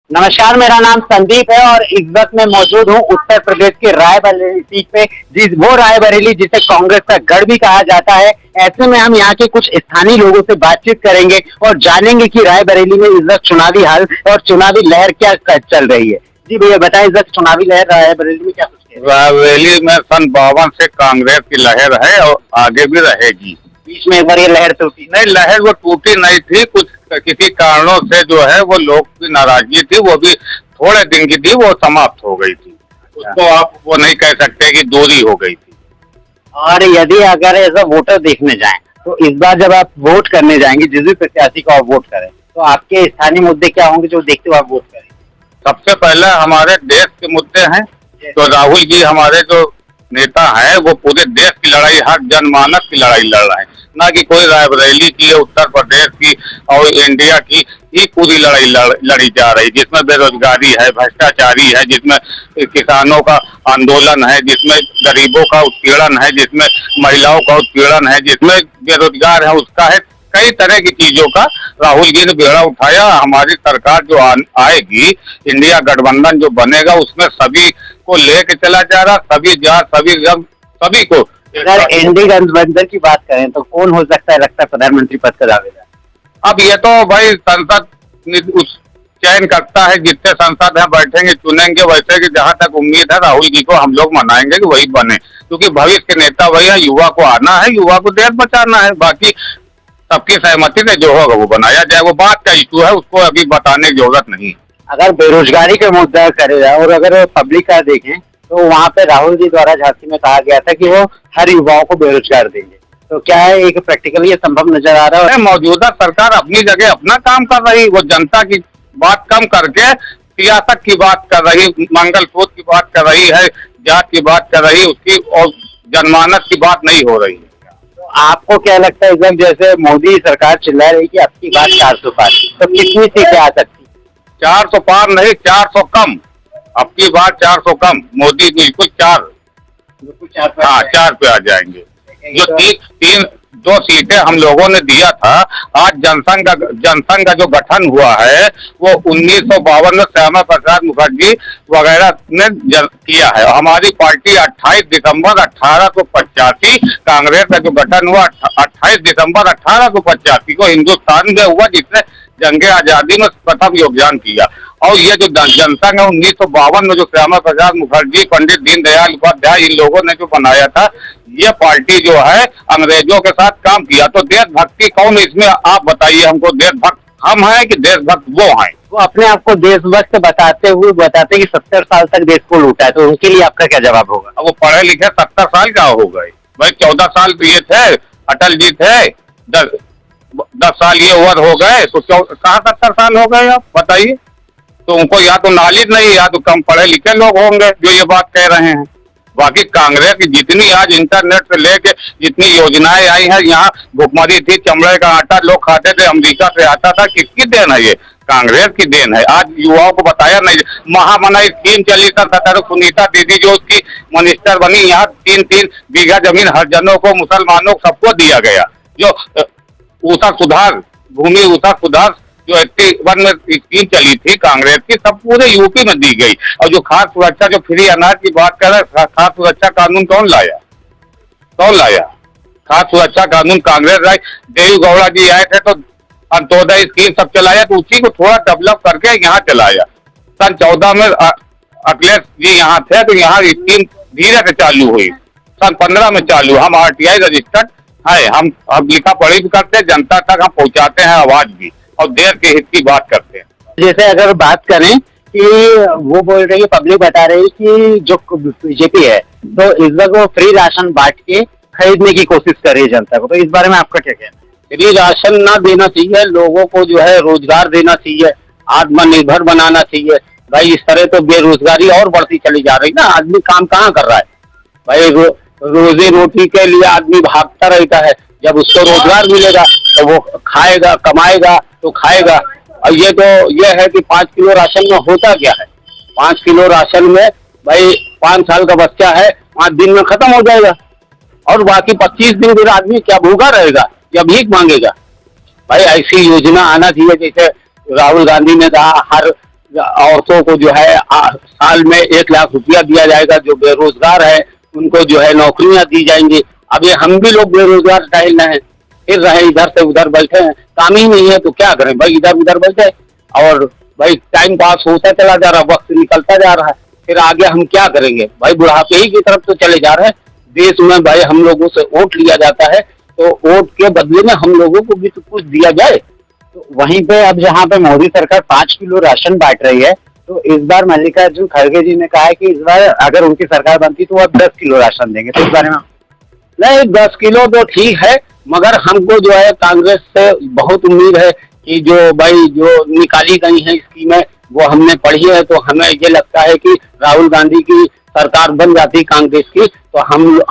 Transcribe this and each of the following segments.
नमस्कार, मेरा नाम संदीप है और इस वक्त मैं मौजूद हूँ उत्तर प्रदेश के रायबरेली सीट पे, वो रायबरेली जिसे कांग्रेस का गढ़ भी कहा जाता है। ऐसे में हम यहाँ के कुछ स्थानीय लोगों से बातचीत करेंगे और जानेंगे कि रायबरेली में इस वक्त चुनावी हाल और चुनावी लहर क्या चल रही है। जी भैया बताएं, इस वक्त चुनावी लहर रायबरेली में क्या कुछ है? रायबरेली में सन 52 से कांग्रेस की लहर है और आगे भी रहेगी। बीच में एक बार ये लहर टूटी नहीं, लहर वो टूटी नहीं थी, कुछ किसी कारणों से जो है वो लोग की नाराजगी थी, वो भी थोड़े दिन की थी, वो समाप्त हो गई थी। उसको आप वो नहीं कह सकते कि दूरी हो गई थी। और यदि अगर ऐसा वोटर देखने जाएं तो इस बार जब आप वोट करने जाएंगे, जिस भी प्रत्याशी को आप वोट करें, तो आपके स्थानीय मुद्दे क्या होंगे जो देखते हुए आप वोट करें? सबसे पहले हमारे देश के मुद्दे हैं। तो राहुल जी हमारे जो नेता हैं वो पूरे देश की लड़ाई, हर जनमानस की लड़ाई लड़ रहे हैं, ना कि कोई रायबरेली की, उत्तर प्रदेश की और इंडिया की ही पूरी लड़ाई लड़ी जा रही, जिसमें बेरोजगारी है, भ्रष्टाचारी है, जिसमें किसानों का आंदोलन है, जिसमें गरीबों का उत्पीड़न है, जिसमें महिलाओं का उत्पीड़न है, जिसमें बेरोजगार है उसका है। कई तरह की चीजों का राहुल जी ने बेड़ा उठाया। हमारी सरकार जो आएगी, इंडिया गठबंधन जो बनेगा, उसमें सभी को लेके चला जा रहा, सभी जात, सभी रंग, सभी को। अगर एनडीए गठबंधन की बात करें तो कौन हो सकता है, लगता है प्रधानमंत्री पद का दावेदार? अब ये तो भाई संसद उस चयन करता है, जितने सांसद हैं बैठेंगे चुनेंगे। वैसे कि जहां तक उम्मीद है राहुल जी को हम लोग मनाएंगे कि वही बने, क्योंकि भविष्य के नेता वही है। युवा को आना है, युवा को देश बचाना है। बाकी सबकी सहमति से जो होगा वो बनाया जाए, वो बात का इशू है, उसको अभी बताने की जरूरत नहीं। अगर बेरोजगारी का मुद्दा करेगा और अगर पब्लिक का देखें तो वहाँ पे राहुल जी द्वारा झांसी में कहा गया था कि वो हर युवाओं को बेरोजगार देंगे, तो क्या है एक प्रैक्टिकली ये संभव नजर आ रहा है? मौजूदा सरकार अपनी जगह अपना काम कर रही, वो जनता की बात कम करके सियासत की बात कर रही, मंगलसूत्र की बात कर रही है, जात की बात कर रही, उसकी और जनमानस की बात नहीं हो रही। तो आपको क्या लगता है, एकदम जैसे मोदी सरकार चिल्ला रही कि आपकी बात 400 पार, तो कितनी सीटें आ सकती? 400 पार नहीं, 400 कम। अब की बात 400 कम, मोदी बिल्कुल 4 पे आ जाएंगे। जो तीन दो सीटें हम लोगों ने दिया था, आज जनसंघ का जो गठन हुआ है वो 1952 में श्यामा प्रसाद मुखर्जी वगैरह ने किया है। हमारी पार्टी 28 दिसंबर 1885, कांग्रेस का जो गठन हुआ 28 दिसंबर 1885 को हिंदुस्तान में हुआ, जिसने जंगे आजादी में प्रथम योगदान किया। और ये जो जनसंघ है 1952 में जो श्यामा प्रसाद मुखर्जी, पंडित दीनदयाल उपाध्याय, इन लोगों ने जो बनाया था, ये पार्टी जो है अंग्रेजों के साथ काम किया। तो देशभक्ति कौन इसमें, आप बताइए हमको, देशभक्त हम हैं कि देशभक्त वो हैं? वो अपने आप को देशभक्त बताते कि 70 साल तक देश को लूटा है, तो उनके लिए आपका क्या जवाब होगा? अब वो पढ़े लिखे 70 साल का हो गए भाई, 14 साल ये थे, अटल जी थे, 10 साल ये उम्र हो गए, तो कहाँ 70 साल हो गए आप बताइए? तो उनको या तो नॉलेज नहीं, या तो कम पढ़े लिखे लोग होंगे जो ये बात कह रहे हैं। बाकी कांग्रेस की जितनी आज इंटरनेट से लेके जितनी योजनाएं आई हैं, यहाँ भुखमरी थी, चमड़े का आटा लोग खाते थे, अमेरिका से आता था, किसकी देन है ये? कांग्रेस की देन है। आज युवाओं को बताया नहीं, महामना स्कीम चली था, सुनीता दीदी जो उसकी मिनिस्टर बनी, यहाँ 3-3 बीघा जमीन हर जनों को, मुसलमानों को, सबको दिया गया। जो ऊसा सुधार, भूमि ऊसा सुधार जो 81 में स्कीम चली थी कांग्रेस की, सब पूरे यूपी में दी गई। और जो खाद्य सुरक्षा, जो फ्री अनाज की बात कर रहे हैं, खाद्य सुरक्षा कानून कौन लाया? खाद्य सुरक्षा कानून कांग्रेस लाई। देवी गौड़ा जी आए थे तो अंत्योदय स्कीम सब चलाया, तो उसी को थोड़ा डेवलप करके यहाँ चलाया। सन 14 में अखिलेश जी यहाँ थे तो यहाँ स्कीम धीरे से चालू हुई, सन 15 में चालू। हम RTI रजिस्टर्ड है, हम लिखा पढ़ी भी करते, जनता तक हम पहुँचाते हैं आवाज भी, और देश के हित की बात करते हैं। जैसे अगर बात करें कि वो बोल रही है, पब्लिक बता रही है कि जो बीजेपी है तो इस वक्त वो फ्री राशन बांट के खरीदने की कोशिश कर रही है जनता को, तो इस बारे में आपका क्या कहना है? फ्री राशन ना देना चाहिए, लोगों को जो है रोजगार देना चाहिए, आत्मनिर्भर बनाना चाहिए। भाई इस तरह तो बेरोजगारी और बढ़ती चली जा रही ना, आदमी काम कहाँ कर रहा है भाई? रोजी रोटी के लिए आदमी भागता रहता है, जब उसको रोजगार मिलेगा तो वो खाएगा, कमाएगा तो खाएगा। और ये है कि 5 किलो राशन में होता क्या है? 5 किलो राशन में भाई 5 साल का बच्चा है, 5 दिन में खत्म हो जाएगा, और बाकी 25 दिन फिर आदमी क्या भूखा रहेगा या भीख मांगेगा? भाई ऐसी योजना आना चाहिए, जैसे राहुल गांधी ने कहा हर औरतों को जो है साल में 1 लाख रुपया दिया जाएगा, जो बेरोजगार है उनको जो है नौकरियां दी जाएंगी। अब ये हम भी लोग बेरोजगार टहल रहे हैं, फिर रहे इधर से उधर बैठे हैं, काम ही नहीं है तो क्या करें भाई, इधर उधर बैठे और भाई टाइम पास होता चला जा रहा, वक्त निकलता जा रहा है, फिर आगे हम क्या करेंगे भाई, बुढ़ापे ही की तरफ तो चले जा रहे हैं। देश में भाई हम लोगों से वोट लिया जाता है, तो वोट के बदले में हम लोगों को भी तो कुछ दिया जाए। तो वहीं पे अब जहाँ पे मोदी सरकार 5 किलो राशन बांट रही है, तो इस बार मल्लिकार्जुन खड़गे जी ने कहा है कि इस बार अगर उनकी सरकार बनती तो वो 10 किलो राशन देंगे, तो इस बारे में नहीं 10 किलो तो ठीक है, मगर हमको जो है कांग्रेस से बहुत उम्मीद है कि जो भाई जो निकाली गई है स्कीमें वो हमने पढ़ी है, तो हमें ये लगता है कि राहुल गांधी की सरकार बन जाती कांग्रेस की, तो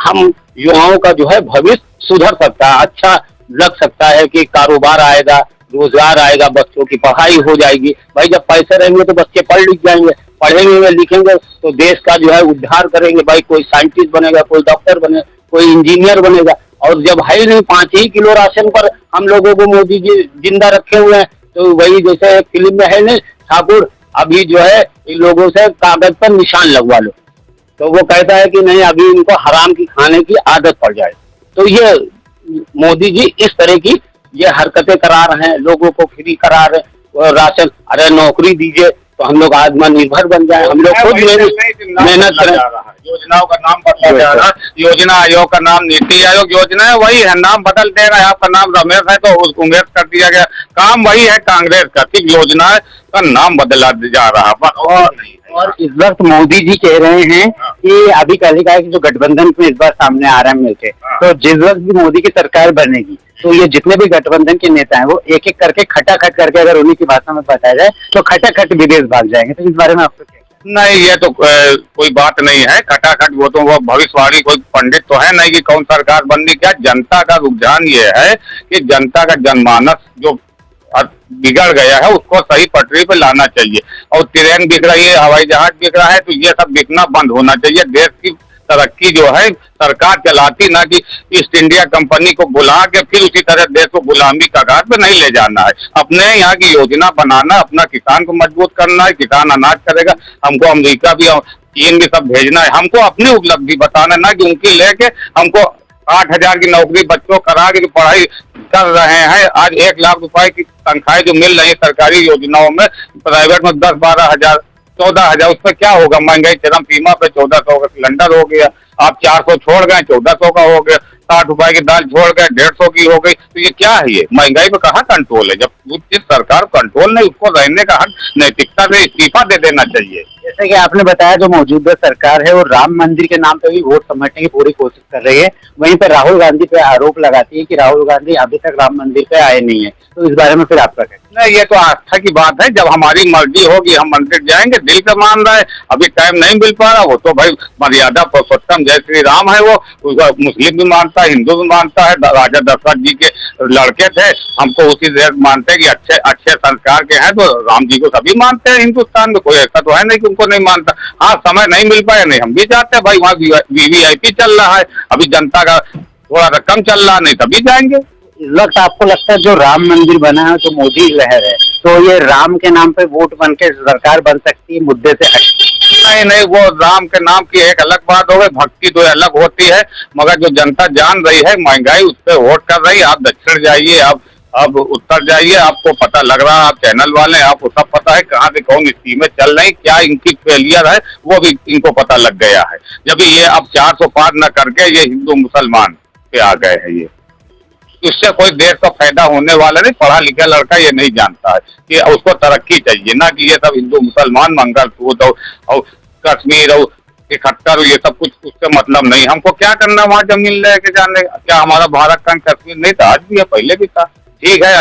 हम युवाओं का जो है भविष्य सुधर सकता है, अच्छा लग सकता है कि कारोबार आएगा, रोजगार आएगा, बच्चों की पढ़ाई हो जाएगी। भाई जब पैसे रहेंगे तो बच्चे पढ़ लिख जाएंगे, पढ़ेंगे लिखेंगे तो देश का जो है उद्धार करेंगे, भाई कोई साइंटिस्ट बनेगा, कोई डॉक्टर बनेगा, कोई इंजीनियर बनेगा। और जब है नहीं 5 ही किलो राशन पर हम लोगों को मोदी जी जिंदा रखे हुए हैं, तो वही जैसे फिल्म में है नहीं ठाकुर, अभी जो है इन लोगों से कागज पर निशान लगवा लो, तो वो कहता है कि नहीं अभी इनको हराम की खाने की आदत पड़ जाए। तो ये मोदी जी इस तरह की ये हरकतें करा रहे हैं, लोगों को फ्री करा रहे हैं राशन, अरे नौकरी दीजिए तो हम लोग आत्मनिर्भर बन जाए, हम लोग खुद मेहनत करें। योजनाओं का नाम बदला जा रहा है, योजना आयोग का नाम नीति आयोग योजना है, वही है, नाम बदल दे रहा है। आपका नाम रमेश है तो उसको उमेश कर दिया गया, काम वही है कांग्रेस का, सिर्फ योजना का नाम बदला जा रहा है। और इस वक्त मोदी जी कह रहे हैं कि अभी पहले कहा कि जो गठबंधन में इस बार सामने आ रहे हैं मिलके, तो जिस वक्त भी मोदी की सरकार बनेगी तो ये जितने भी गठबंधन के नेता हैं वो एक एक करके खटाखट करके, अगर उन्हीं की भाषा में बताया जाए तो खटाखट विदेश भाग जाएंगे। तो इस बारे में आपको क्या? नहीं, ये तो कोई बात नहीं है खटाखट, वो तो वो भविष्यवाणी कोई पंडित तो है नहीं कि कौन सरकार बननी। क्या जनता का रुझान ये है कि जनता का जनमानस जो बिगड़ गया है उसको सही पटरी पे लाना चाहिए, और ट्रेन बिक रही है, हवाई जहाज बिक रहा है, तो ये सब बिकना बंद होना चाहिए। देश की तरक्की जो है सरकार चलाती, ना कि ईस्ट इंडिया कंपनी को बुला के फिर उसी तरह देश को गुलामी कगार पे नहीं ले जाना है। अपने यहाँ की योजना बनाना, अपना किसान को मजबूत करना है, किसान अनाज करेगा, हमको अमेरिका भी चीन भी सब भेजना है, हमको अपनी उपलब्धि बताना, ना कि उनकी लेके हमको 8,000 की नौकरी बच्चों करा के पढ़ाई कर रहे हैं। आज 1 लाख रुपए की तनख्वाहें जो मिल रही है सरकारी योजनाओं में, प्राइवेट में 10-12 हजार 14,000, उसमें क्या होगा? महंगाई चरम सीमा पे 1400 का सिलेंडर हो गया, आप 400 छोड़ गए 1400 का हो गया, 60 रुपए की दाल छोड़ गए 150 की हो गई, तो ये क्या है? ये महंगाई पे कहाँ कंट्रोल है? जब जिस सरकार कंट्रोल नहीं उसको रहने का हक नैतिकता से इस्तीफा दे देना चाहिए। जैसे कि आपने बताया जो मौजूदा सरकार है वो राम मंदिर के नाम पे भी वोट समेटने की पूरी कोशिश कर रही है, वहीं पे राहुल गांधी पे आरोप लगाती है कि राहुल गांधी अभी तक राम मंदिर पे आए नहीं है, तो इस बारे में फिर आपका क्या? नहीं, ये तो आस्था की बात है, जब हमारी मर्जी होगी हम मंदिर जाएंगे, दिल से मान रहे हैं, अभी टाइम नहीं मिल पा रहा, वो तो भाई मर्यादा पुरुषोत्तम जय श्री राम है, वो मुस्लिम भी मानता है, हिंदू भी मानता है, राजा दशरथ जी के लड़के थे, हमको उसी से मानते हैं कि अच्छे अच्छे संस्कार के हैं, तो राम जी को सभी मानते हैं हिंदुस्तान में, कोई ऐसा तो है नहीं कि उनको नहीं मानता। हाँ, समय नहीं मिल पाया, नहीं हम भी जाते हैं भाई, वहाँ VVIP चल रहा है, अभी जनता का थोड़ा सा कम चल रहा, नहीं तभी जाएंगे। इस वक्त आपको लगता है जो राम मंदिर बना है तो मोदी लहर है, तो ये राम के नाम पे वोट बन के सरकार बन सकती है मुद्दे से? नहीं नहीं, वो राम के नाम की एक अलग बात हो गई, भक्ति तो अलग होती है, मगर जो जनता जान रही है महंगाई उस पर वोट कर रही है। आप दक्षिण जाइए, आप उत्तर जाइए, आपको पता लग रहा है, आप चैनल वाले आपको सब पता है कहाँ से कौन स्कीमें चल रही, क्या इनकी फेलियर है वो भी इनको पता लग गया है। जब ये अब 400 पार न करके ये हिंदू मुसलमान पे आ गए हैं, ये इससे कोई देश का फायदा होने वाला नहीं। पढ़ा लिखा लड़का ये नहीं जानता है कि उसको तरक्की चाहिए, ना कि ये सब हिंदू मुसलमान मंगलसूत्र और कश्मीर और 71 ये सब कुछ उससे मतलब नहीं। हमको क्या करना वहाँ जमीन लेके जाने? क्या हमारा भारत का कश्मीर नहीं था? आज भी है, पहले भी था। ठीक है,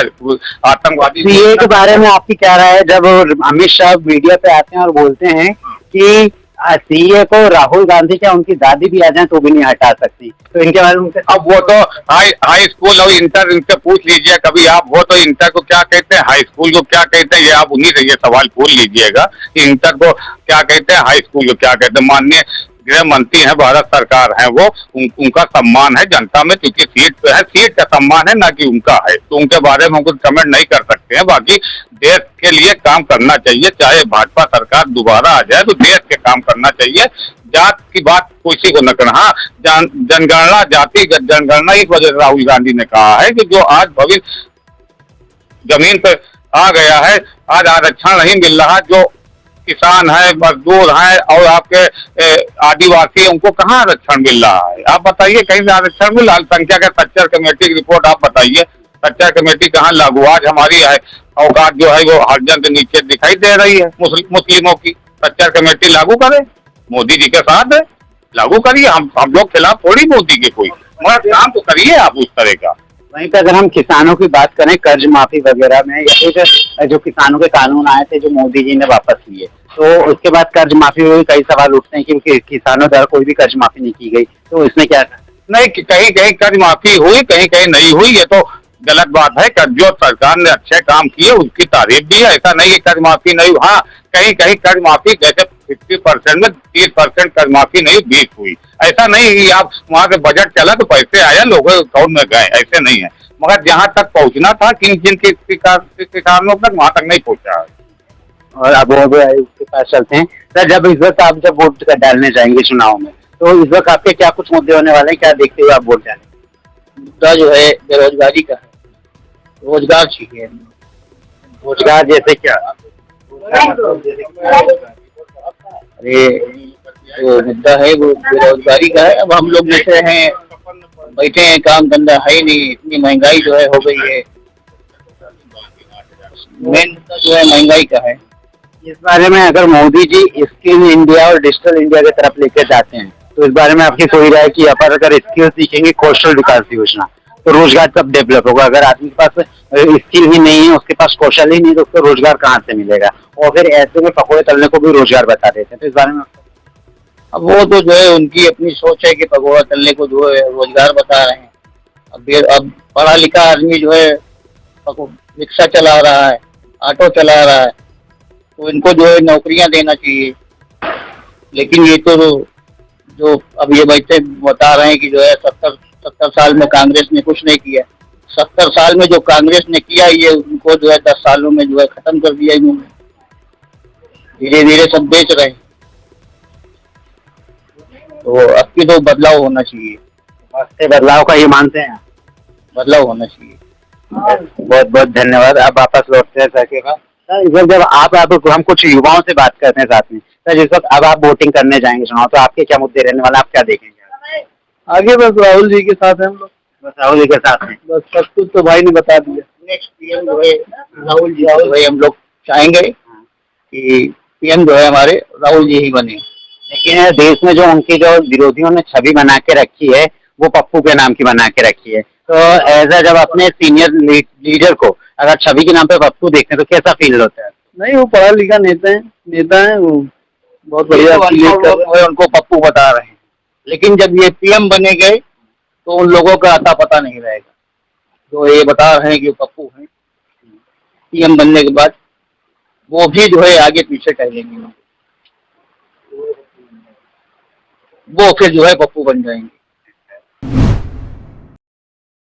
आतंकवादी सीए के बारे में आपकी क्या राय है? जब अमित शाह मीडिया पे आते हैं और बोलते हैं कि सीए को राहुल गांधी क्या उनकी दादी भी आ जाए तो भी नहीं हटा सकती, तो इनके बारे में? अब वो तो हाई स्कूल और इंटर इनसे पूछ लीजिए कभी आप, वो तो इंटर को क्या कहते हैं, हाई स्कूल को क्या कहते हैं, ये आप उन्हीं से ये सवाल पूछ लीजिएगा कि इंटर को क्या कहते हैं, हाई स्कूल को क्या कहते हैं। माननीय गृह मंत्री है, भारत सरकार है, वो उनका सम्मान है जनता में, क्योंकि सीट पे है, सीट का सम्मान है ना कि उनका है, तो उनके बारे में कुछ कमेंट नहीं कर सकते हैं। बाकी देश के लिए काम करना चाहिए, चाहे भाजपा सरकार दोबारा आ जाए तो देश के काम करना चाहिए। जात की बात किसी को न करना। हाँ, जनगणना, जातिगत जनगणना इस वजह से राहुल गांधी ने कहा है कि जो आज भविष्य जमीन पर आ गया है, आज आरक्षण नहीं मिल रहा, जो किसान है, मजदूर हैं और आपके आदिवासी, उनको कहाँ आरक्षण मिल रहा है? आप बताइए, कहीं से आरक्षण मिल रहा? अल्पसंख्यक का सच्चर कमेटी की रिपोर्ट आप बताइए, सच्चर कमेटी कहाँ लागू? आज हमारी है औकात जो है वो हर के नीचे दिखाई दे रही है मुस्लिमों की। सच्चर कमेटी लागू करे, मोदी जी के साथ है, लागू करिए। हम लोग खिलाफ थोड़ी मोदी के कोई, मगर काम तो करिए आप उस तरह का। वहीं पे अगर हम किसानों की बात करें, कर्ज माफी वगैरह में, या फिर जो किसानों के कानून आए थे जो मोदी जी ने वापस लिए, तो उसके बाद कर्ज माफी में भी कई सवाल उठते हैं कि किसानों द्वारा कोई भी कर्ज माफी नहीं की गई, तो इसमें क्या? नहीं, कहीं कहीं कर्ज माफी हुई, कहीं कहीं नहीं हुई, ये तो गलत बात है। जो सरकार ने अच्छे काम किए उसकी तारीफ भी है, ऐसा नहीं है कर्ज माफी नहीं हुई। हाँ, कहीं कहीं कर्ज माफी, जैसे 50% में 30% कर्ज माफी नहीं, 20 हुई। ऐसा नहीं कि आप वहाँ से बजट चला तो पैसे आया, लोगों के अकाउंट में गए, ऐसे नहीं है। मगर जहाँ तक पहुँचना था जिन किसानों तक, वहाँ तक नहीं पहुँचा है। और अब वो उसके पास चलते हैं सर। जब इस वक्त आप जब वोट डालने जाएंगे चुनाव में, तो इस वक्त आपके क्या कुछ मुद्दे होने वाले हैं, क्या देखते हुए आप वोट डालेंगे? मुद्दा जो है बेरोजगारी का है, रोजगार चाहिए। रोजगार जैसे क्या? अरे जो मुद्दा है वो बेरोजगारी का है। अब हम लोग जैसे हैं, बैठे हैं, काम धंधा है ही नहीं, इतनी महंगाई जो है हो गई है। मेन मुद्दा जो है महंगाई का है। इस बारे में अगर मोदी जी स्किल इंडिया और डिजिटल इंडिया की तरफ लेकर जाते हैं, तो इस बारे में आपकी कोई राय कि यहाँ पर अगर स्किल सीखेंगे, कौशल विकास योजना, तो रोजगार कब डेवलप होगा? अगर आदमी के पास स्किल ही नहीं है, उसके पास कौशल ही नहीं, तो उसको रोजगार कहाँ से मिलेगा? और फिर ऐसे में पकौड़े तलने को भी रोजगार बता देते हैं, तो इस बारे में? अब वो तो जो है उनकी अपनी सोच है कि पकौड़ा तलने को जो है रोजगार बता रहे हैं। अब पढ़ा लिखा आदमी जो है रिक्शा चला रहा है, ऑटो चला रहा है, तो इनको जो है नौकरियां देना चाहिए। लेकिन ये तो जो अब ये बैठे बता रहे हैं कि जो है 70 साल में कांग्रेस ने कुछ नहीं किया। 70 साल में जो कांग्रेस ने किया, ये उनको जो है 10 सालों में जो है खत्म कर दिया इन्होंने। धीरे धीरे सब बेच रहे हैं, तो अब की तो बदलाव होना चाहिए। बदलाव का ये मानते हैं? बदलाव होना चाहिए। बहुत बहुत धन्यवाद। अब वापस लौटते हैं सर के पास। सर, इस वक्त जब आप हम कुछ युवाओं से बात करते हैं साथ में सर, जिस वक्त अब आप वोटिंग करने जाएंगे चुनाव, तो आपके क्या मुद्दे रहने वाले, आप क्या देखेंगे आगे? बस राहुल जी के साथ हैं हम लोग, बस राहुल जी के साथ हैं। बस सब कुछ तो भाई ने बता दिया। नेक्स्ट पीएम जो है राहुल जी भाई, हम लोग चाहेंगे कि पीएम जो है हमारे राहुल जी ही बने। लेकिन देश में जो उनकी जो विरोधियों ने छवि बना के रखी है, वो पप्पू के नाम की बना के रखी है, तो ऐसा जब अपने सीनियर लीडर को अगर छवि के नाम पे पप्पू देखते हैं, तो कैसा फील होता है? नहीं, वो पढ़ा लिखा नेता है, वो बहुत बढ़िया उनको पप्पू बता रहे हैं। लेकिन जब ये पीएम बने गए तो उन लोगों का अता पता नहीं रहेगा, जो ये बता रहे हैं कि पप्पू हैं। पीएम बनने के बाद वो भी जो है आगे पीछे टहलेंगे, वो फिर जो है पप्पू बन जाएंगे।